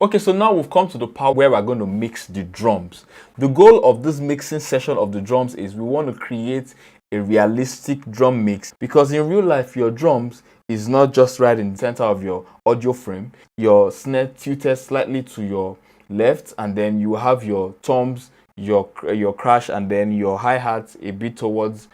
Okay, so now we've come to the part where we're going to mix the drums. The goal of this mixing session of the drums is we want to create a realistic drum mix, because in real life your drums is not just right in the center of your audio frame. Your snare tilted slightly to your left, and then you have your toms, your crash, and then your hi-hat a bit towards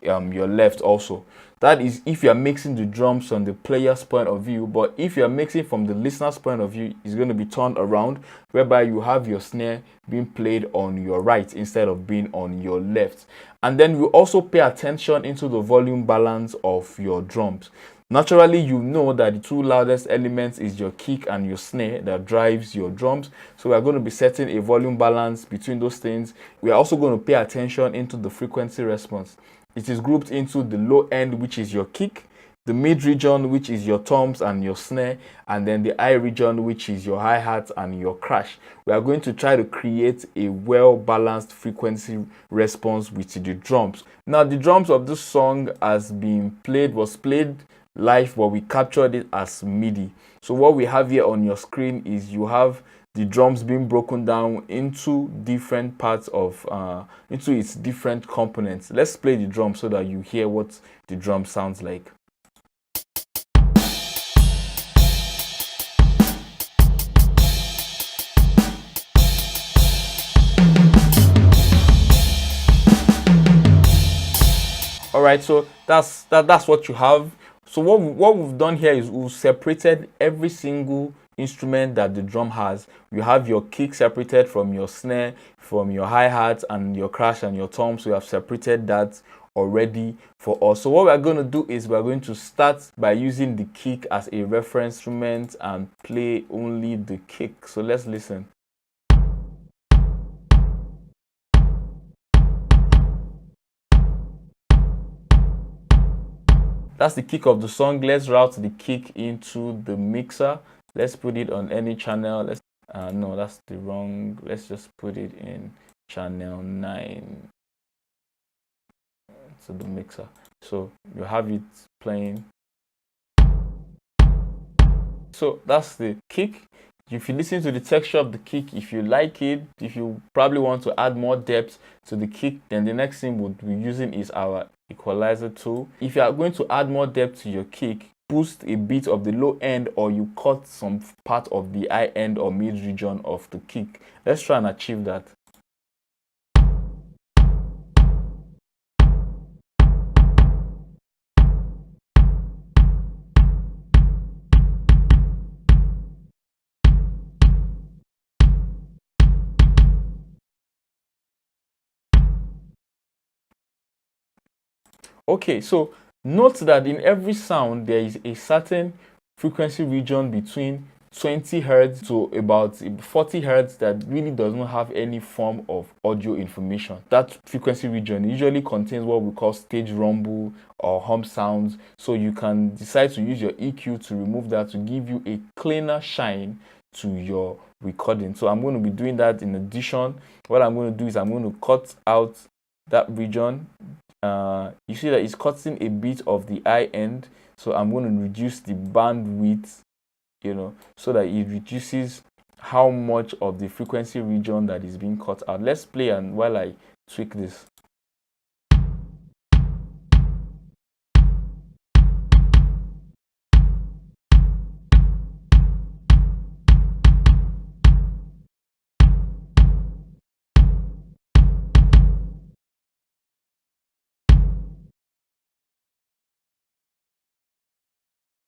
your left also. That is if you're mixing the drums from the player's point of view, but if you're mixing from the listener's point of view, it's going to be turned around, whereby you have your snare being played on your right instead of being on your left. And then we also pay attention into the volume balance of your drums. Naturally, you know that the two loudest elements is your kick and your snare that drives your drums. So we are going to be setting a volume balance between those things. We are also going to pay attention into the frequency response. It is grouped into the low end, which is your kick, the mid region, which is your toms and your snare, and then the high region, which is your hi-hat and your crash. We are going to try to create a well-balanced frequency response with the drums. Now, the drums of this song was played live, but we captured it as MIDI. So what we have here on your screen is you have the drums being broken down into different parts of into its different components. Let's play the drum so that you hear what the drum sounds like. All right, so that's what you have. So what we've done here is we've separated every single instrument that the drum has. You have your kick separated from your snare, from your hi-hat and your crash and your tom. So we have separated that already for us. So what we're going to do is we're going to start by using the kick as a reference instrument and play only the kick. So let's listen. That's the kick of the song. Let's route the kick into the mixer. Let's put it on any channel. No, that's the wrong. Let's just put it in channel 9 to the mixer. So you have it playing. So that's the kick. If you listen to the texture of the kick, if you like it, if you probably want to add more depth to the kick, then the next thing we'll be using is our equalizer tool. If you are going to add more depth to your kick, boost a bit of the low end, or you cut some part of the high end or mid region of the kick. Let's try and achieve that. Okay, so note that in every sound there is a certain frequency region between 20 hertz to about 40 hertz that really does not have any form of audio information. That frequency region usually contains what we call stage rumble or hum sounds. So you can decide to use your EQ to remove that to give you a cleaner shine to your recording. So I'm going to be doing that. In addition, what I'm going to do is I'm going to cut out that region. You see that it's cutting a bit of the high end, so I'm going to reduce the bandwidth, so that it reduces how much of the frequency region that is being cut out. Let's play and while I tweak this.